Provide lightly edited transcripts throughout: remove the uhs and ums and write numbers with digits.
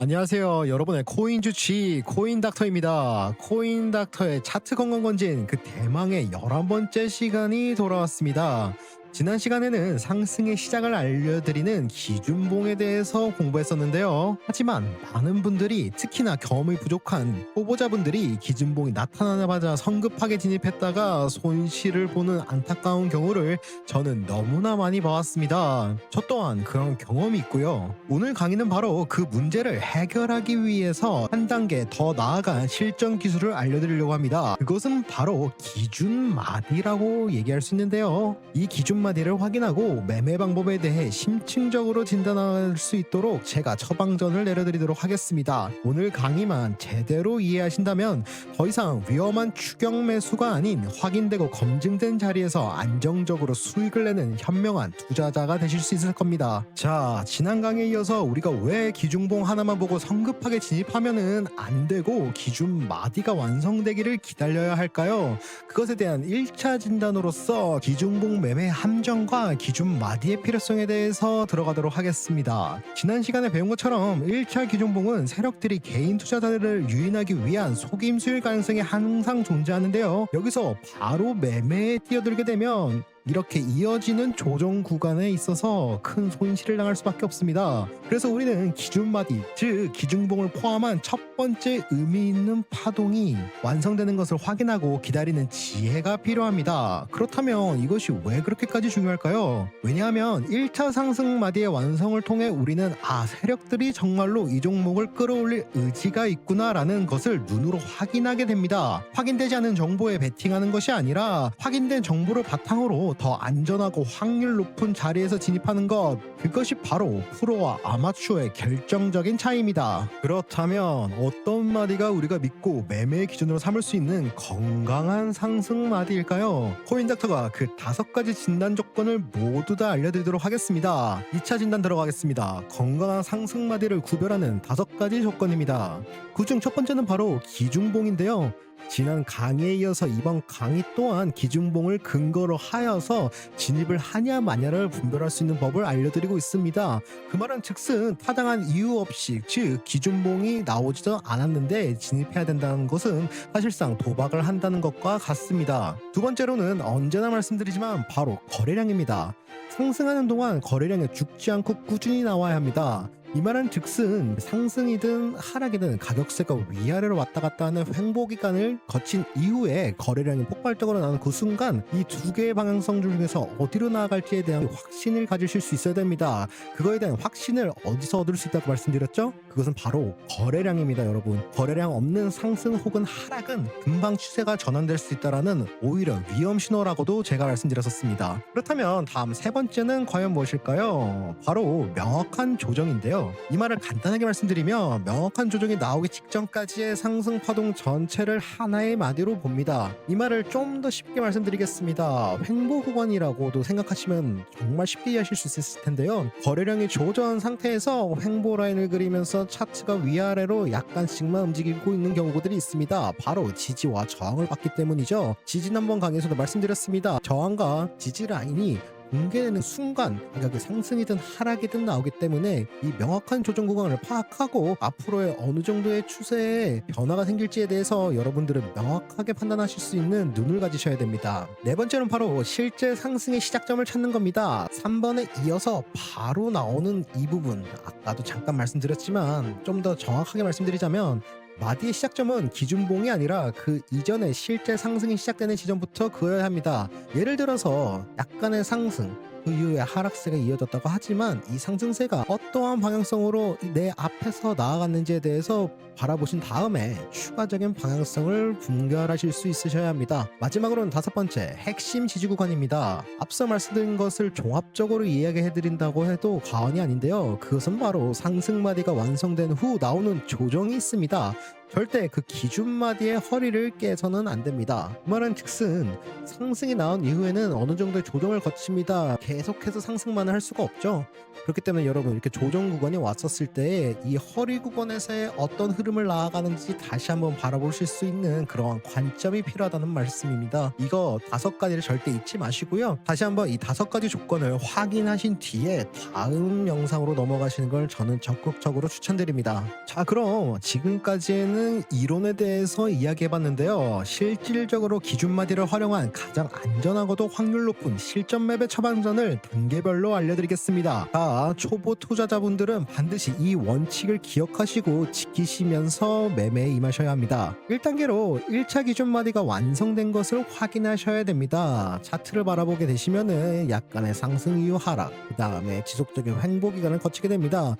안녕하세요. 여러분의 코인 주치 코인닥터입니다. 코인닥터의 차트 건강검진 그 대망의 11번째 시간이 돌아왔습니다. 지난 시간에는 상승의 시작을 알려드리는 기준봉에 대해서 공부했었는데요. 하지만 많은 분들이 특히나 경험이 부족한 초보자분들이 기준봉이 나타나자마자 성급하게 진입했다가 손실을 보는 안타까운 경우를 저는 너무나 많이 봐왔습니다. 저 또한 그런 경험이 있고요. 오늘 강의는 바로 그 문제를 해결하기 위해서 한 단계 더 나아간 실전 기술을 알려드리려고 합니다. 그것은 바로 기준마디라고 얘기할 수 있는데요. 이 기준마디를 확인하고 매매 방법에 대해 심층적으로 진단할 수 있도록 제가 처방전을 내려드리도록 하겠습니다. 오늘 강의만 제대로 이해하신다면 더 이상 위험한 추격 매수가 아닌 확인되고 검증된 자리에서 안정적으로 수익을 내는 현명한 투자자가 되실 수 있을 겁니다. 자, 지난 강의에 이어서 우리가 왜 기준봉 하나만 보고 성급하게 진입하면은 안 되고 기준 마디가 완성되기를 기다려야 할까요? 그것에 대한 1차 진단으로서 기준봉 매매 함정과 기준 마디의 필요성에 대해서 들어가도록 하겠습니다. 지난 시간에 배운 것처럼 1차 기준봉은 세력들이 개인 투자자들을 유인하기 위한 속임수일 가능성이 항상 존재하는데요. 여기서 바로 매매에 뛰어들게 되면 이렇게 이어지는 조정 구간에 있어서 큰 손실을 당할 수밖에 없습니다. 그래서 우리는 기준마디, 즉 기준봉을 포함한 첫 번째 의미 있는 파동이 완성되는 것을 확인하고 기다리는 지혜가 필요합니다. 그렇다면 이것이 왜 그렇게까지 중요할까요? 왜냐하면 1차 상승 마디의 완성을 통해 우리는 세력들이 정말로 이 종목을 끌어올릴 의지가 있구나라는 것을 눈으로 확인하게 됩니다. 확인되지 않은 정보에 베팅하는 것이 아니라 확인된 정보를 바탕으로 더 안전하고 확률 높은 자리에서 진입하는 것, 그것이 바로 프로와 아마추어의 결정적인 차이입니다. 그렇다면 어떤 마디가 우리가 믿고 매매의 기준으로 삼을 수 있는 건강한 상승 마디일까요? 코인닥터가 그 5가지 진단 조건을 모두 다 알려드리도록 하겠습니다. 2차 진단 들어가겠습니다. 건강한 상승 마디를 구별하는 5가지 조건입니다. 그중 첫 번째는 바로 기준봉인데요. 지난 강의에 이어서 이번 강의 또한 기준봉을 근거로 하여서 진입을 하냐 마냐를 분별할 수 있는 법을 알려드리고 있습니다. 그 말은 즉슨 타당한 이유 없이, 즉 기준봉이 나오지도 않았는데 진입해야 된다는 것은 사실상 도박을 한다는 것과 같습니다. 두 번째로는 언제나 말씀드리지만 바로 거래량입니다. 상승하는 동안 거래량이 죽지 않고 꾸준히 나와야 합니다. 이 말은 즉슨 상승이든 하락이든 가격세가 위아래로 왔다 갔다 하는 횡보 기간을 거친 이후에 거래량이 폭발적으로 나는 그 순간 이 두 개의 방향성 중에서 어디로 나아갈지에 대한 확신을 가지실 수 있어야 됩니다. 그거에 대한 확신을 어디서 얻을 수 있다고 말씀드렸죠? 그것은 바로 거래량입니다, 여러분. 거래량 없는 상승 혹은 하락은 금방 추세가 전환될 수 있다라는 오히려 위험 신호라고도 제가 말씀드렸었습니다. 그렇다면 다음 세 번째는 과연 무엇일까요? 바로 명확한 조정인데요. 이 말을 간단하게 말씀드리면 명확한 조정이 나오기 직전까지의 상승 파동 전체를 하나의 마디로 봅니다. 이 말을 좀 더 쉽게 말씀드리겠습니다. 횡보 구간이라고도 생각하시면 정말 쉽게 이해하실 수 있을 텐데요. 거래량이 조정한 상태에서 횡보 라인을 그리면서 차트가 위아래로 약간씩만 움직이고 있는 경우들이 있습니다. 바로 지지와 저항을 받기 때문이죠. 지지난번 강의에서도 말씀드렸습니다. 저항과 지지 라인이 공개되는 순간 가격이 상승이든 하락이든 나오기 때문에 이 명확한 조정 구간을 파악하고 앞으로의 어느 정도의 추세에 변화가 생길지에 대해서 여러분들은 명확하게 판단하실 수 있는 눈을 가지셔야 됩니다. 네 번째는 바로 실제 상승의 시작점을 찾는 겁니다. 3번에 이어서 바로 나오는 이 부분, 아까도 잠깐 말씀드렸지만 좀 더 정확하게 말씀드리자면 마디의 시작점은 기준봉이 아니라 그 이전에 실제 상승이 시작되는 지점부터 그어야 합니다. 예를 들어서 약간의 상승, 그 이후에 하락세가 이어졌다고 하지만 이 상승세가 어떠한 방향성으로 내 앞에서 나아갔는지에 대해서 바라보신 다음에 추가적인 방향성을 분별하실 수 있으셔야 합니다. 마지막으로는 5번째, 핵심 지지 구간입니다. 앞서 말씀드린 것을 종합적으로 이야기해드린다고 해도 과언이 아닌데요. 그것은 바로 상승 마디가 완성된 후 나오는 조정이 있습니다. 절대 그 기준마디의 허리를 깨서는 안 됩니다. 그 말은 즉슨 상승이 나온 이후에는 어느 정도의 조정을 거칩니다. 계속해서 상승만을 할 수가 없죠. 그렇기 때문에 여러분, 이렇게 조정 구간이 왔었을 때 이 허리 구간에서의 어떤 흐름을 나아가는지 다시 한번 바라보실 수 있는 그러한 관점이 필요하다는 말씀입니다. 이거 5가지를 절대 잊지 마시고요. 다시 한번 이 5가지 조건을 확인하신 뒤에 다음 영상으로 넘어가시는 걸 저는 적극적으로 추천드립니다. 자, 그럼 지금까지는 이론에 대해서 이야기해봤는데요. 실질적으로 기준마디를 활용한 가장 안전하고도 확률 높은 실전 맵의 처방전을 단계별로 알려드리겠습니다. 자, 초보 투자자분들은 반드시 이 원칙을 기억하시고 지키시면서 매매에 임하셔야 합니다. 1단계로 1차 기준마디가 완성된 것을 확인하셔야 됩니다. 차트를 바라보게 되시면은 약간의 상승 이후 하락, 그 다음에 지속적인 횡보 기간을 거치게 됩니다.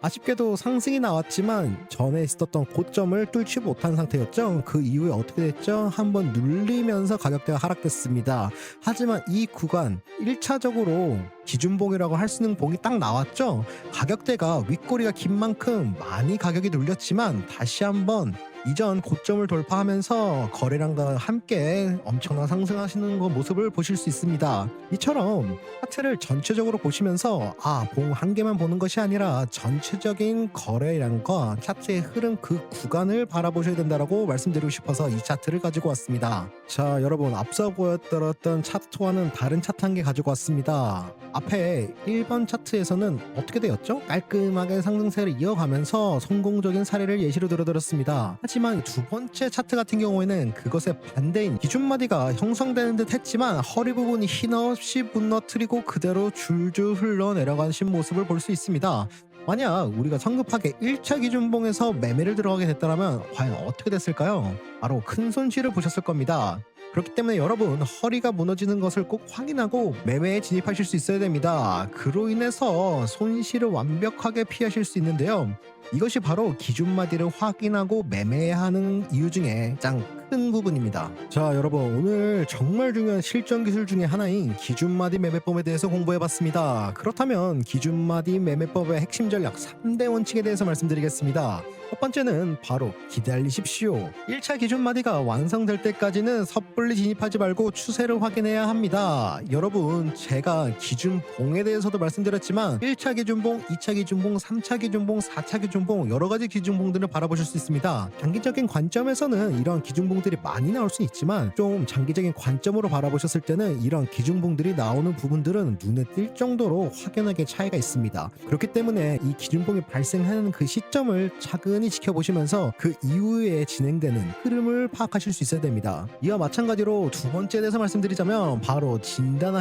아쉽게도 상승이 나왔지만 전에 있었던 고점을 뚫지 못한 상태였죠. 그 이후에 어떻게 됐죠? 한번 눌리면서 가격대가 하락됐습니다. 하지만 이 구간 1차적으로 기준봉이라고 할 수 있는 봉이 딱 나왔죠. 가격대가 윗꼬리가 긴 만큼 많이 가격이 눌렸지만 다시 한번 이전 고점을 돌파하면서 거래량과 함께 엄청난 상승하시는 거 모습을 보실 수 있습니다. 이처럼 차트를 전체적으로 보시면서 봉 한 개만 보는 것이 아니라 전체적인 거래량과 차트의 흐름, 그 구간을 바라보셔야 된다고 말씀드리고 싶어서 이 차트를 가지고 왔습니다. 자, 여러분, 앞서 보여드렸던 차트와는 다른 차트 한 개 가지고 왔습니다. 앞에 1번 차트에서는 어떻게 되었죠? 깔끔하게 상승세를 이어가면서 성공적인 사례를 예시로 들어드렸습니다. 하지만 두 번째 차트 같은 경우에는 그것의 반대인 기준마디가 형성되는 듯 했지만 허리 부분이 힘없이 무너뜨리고 그대로 줄줄 흘러내려가신 모습을 볼 수 있습니다. 만약 우리가 성급하게 1차 기준봉에서 매매를 들어가게 됐다면 과연 어떻게 됐을까요? 바로 큰 손실을 보셨을 겁니다. 그렇기 때문에 여러분, 허리가 무너지는 것을 꼭 확인하고 매매에 진입하실 수 있어야 됩니다. 그로 인해서 손실을 완벽하게 피하실 수 있는데요. 이것이 바로 기준마디를 확인하고 매매해야 하는 이유 중에 가장 큰 부분입니다. 자, 여러분, 오늘 정말 중요한 실전 기술 중에 하나인 기준마디 매매법에 대해서 공부해봤습니다. 그렇다면 기준마디 매매법의 핵심 전략 3대 원칙에 대해서 말씀드리겠습니다. 첫 번째는 바로 기다리십시오. 1차 기준마디가 완성될 때까지는 섣불리 진입하지 말고 추세를 확인해야 합니다. 여러분, 제가 기준봉에 대해서도 말씀드렸지만 1차 기준봉, 2차 기준봉, 3차 기준봉, 4차 기준봉, 여러 가지 기준봉들을 바라보실 수 있습니다. 단기적인 관점에서는 이런 기준봉들이 많이 나올 수 있지만 좀 장기적인 관점으로 바라보셨을 때는 이런 기준봉들이 나오는 부분들은 눈에 띌 정도로 확연하게 차이가 있습니다. 그렇기 때문에 이 기준봉이 발생하는 그 시점을 차근히 지켜보시면서 그 이후에 진행되는 흐름을 파악하실 수 있어야 됩니다. 이와 마찬가지로 두 번째에 대해서 말씀드리자면 바로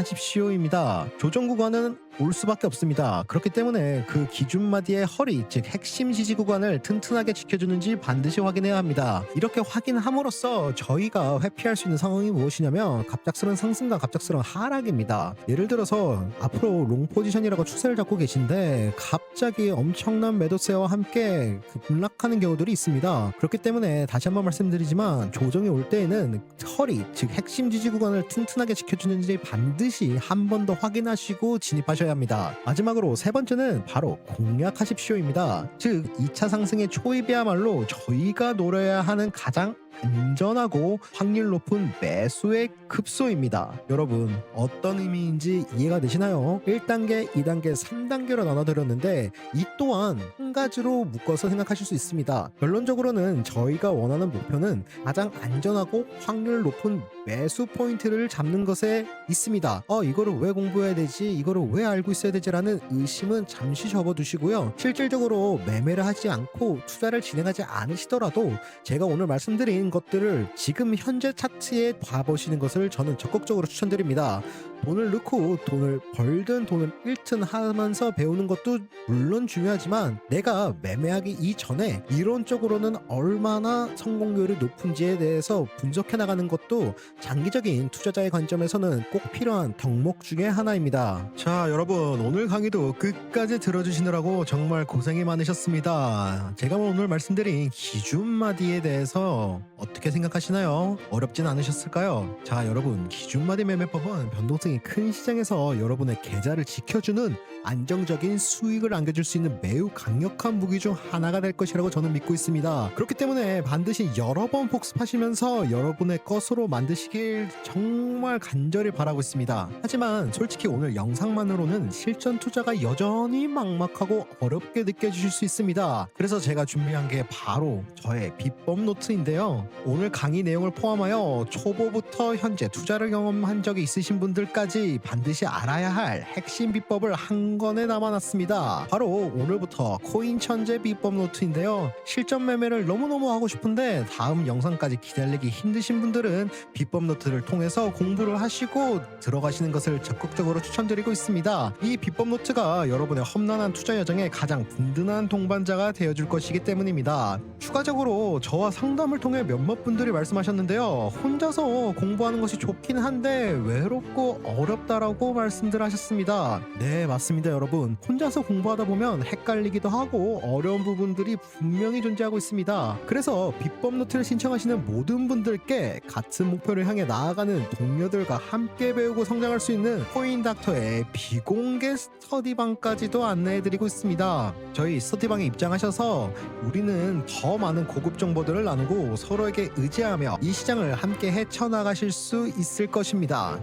진단하십시오입니다. 조정 구간은 올 수밖에 없습니다. 그렇기 때문에 그 기준마디의 허리, 즉 핵심 지지 구간을 튼튼하게 지켜주는지 반드시 확인해야 합니다. 이렇게 확인함으로써 저희가 회피할 수 있는 상황이 무엇이냐면 갑작스러운 상승과 갑작스러운 하락입니다. 예를 들어서 앞으로 롱 포지션이라고 추세를 잡고 계신데 갑자기 엄청난 매도세와 함께 급락하는 경우들이 있습니다. 그렇기 때문에 다시 한번 말씀드리지만 조정이 올 때에는 허리, 즉 핵심 지지 구간을 튼튼하게 지켜주는지 반드시 한 번 더 확인하시고 진입하셔야 합니다. 마지막으로 세 번째는 바로 공략하십시오입니다. 즉 2차 상승의 초입이야말로 저희가 노려야 하는 가장 안전하고 확률 높은 매수의 급소입니다. 여러분, 어떤 의미인지 이해가 되시나요? 1단계, 2단계, 3단계로 나눠드렸는데 이 또한 한 가지로 묶어서 생각하실 수 있습니다. 결론적으로는 저희가 원하는 목표는 가장 안전하고 확률 높은 매수 포인트를 잡는 것에 있습니다. 이거를 왜 공부해야 되지? 이거를 왜 알고 있어야 되지라는 의심은 잠시 접어두시고요. 실질적으로 매매를 하지 않고 투자를 진행하지 않으시더라도 제가 오늘 말씀드린 것들을 지금 현재 차트에 봐보시는 것을 저는 적극적으로 추천드립니다. 돈을 넣고 돈을 벌든 돈을 잃든 하면서 배우는 것도 물론 중요하지만 내가 매매하기 이전에 이론적으로는 얼마나 성공률이 높은지에 대해서 분석해 나가는 것도 장기적인 투자자의 관점에서는 꼭 필요한 덕목 중에 하나입니다. 자, 여러분, 오늘 강의도 끝까지 들어주시느라고 정말 고생이 많으셨습니다. 제가 오늘 말씀드린 기준마디에 대해서 어떻게 생각하시나요? 어렵진 않으셨을까요? 자, 여러분, 기준마디 매매법은 변동성이 시장이 큰 시장에서 여러분의 계좌를 지켜주는 안정적인 수익을 안겨줄 수 있는 매우 강력한 무기 중 하나가 될 것이라고 저는 믿고 있습니다. 그렇기 때문에 반드시 여러 번 복습하시면서 여러분의 것으로 만드시길 정말 간절히 바라고 있습니다. 하지만 솔직히 오늘 영상만으로는 실전 투자가 여전히 막막하고 어렵게 느껴지실 수 있습니다. 그래서 제가 준비한 게 바로 저의 비법 노트인데요. 오늘 강의 내용을 포함하여 초보부터 현재 투자를 경험한 적이 있으신 분들까지 반드시 알아야 할 핵심 비법을 한 권에 담아놨습니다. 바로 오늘부터 코인 천재 비법 노트인데요. 실전 매매를 너무너무 하고 싶은데 다음 영상까지 기다리기 힘드신 분들은 비법 노트를 통해서 공부를 하시고 들어가시는 것을 적극적으로 추천드리고 있습니다. 이 비법 노트가 여러분의 험난한 투자 여정에 가장 든든한 동반자가 되어줄 것이기 때문입니다. 추가적으로 저와 상담을 통해 몇몇 분들이 말씀하셨는데요. 혼자서 공부하는 것이 좋긴 한데 외롭고 어렵다라고 말씀들 하셨습니다. 네, 맞습니다, 여러분. 혼자서 공부하다 보면 헷갈리기도 하고 어려운 부분들이 분명히 존재하고 있습니다. 그래서 비법 노트를 신청하시는 모든 분들께 같은 목표를 향해 나아가는 동료들과 함께 배우고 성장할 수 있는 코인닥터의 비공개 스터디방까지도 안내해드리고 있습니다. 저희 스터디방에 입장하셔서 우리는 더 많은 고급 정보들을 나누고 서로에게 의지하며 이 시장을 함께 헤쳐나가실 수 있을 것입니다.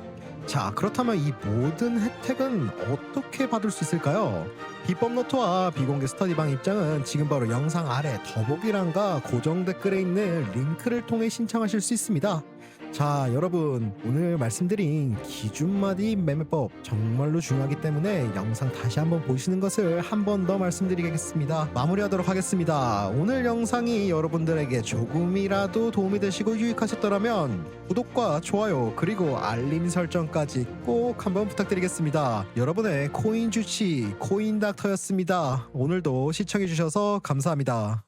자, 그렇다면 이 모든 혜택은 어떻게 받을 수 있을까요? 비법 노트와 비공개 스터디방 입장은 지금 바로 영상 아래 더보기란과 고정 댓글에 있는 링크를 통해 신청하실 수 있습니다. 자, 여러분, 오늘 말씀드린 기준마디 매매법 정말로 중요하기 때문에 영상 다시 한번 보시는 것을 한 번 더 말씀드리겠습니다. 마무리하도록 하겠습니다. 오늘 영상이 여러분들에게 조금이라도 도움이 되시고 유익하셨더라면 구독과 좋아요 그리고 알림 설정까지 꼭 한번 부탁드리겠습니다. 여러분의 코인 주치 코인닥터였습니다. 오늘도 시청해주셔서 감사합니다.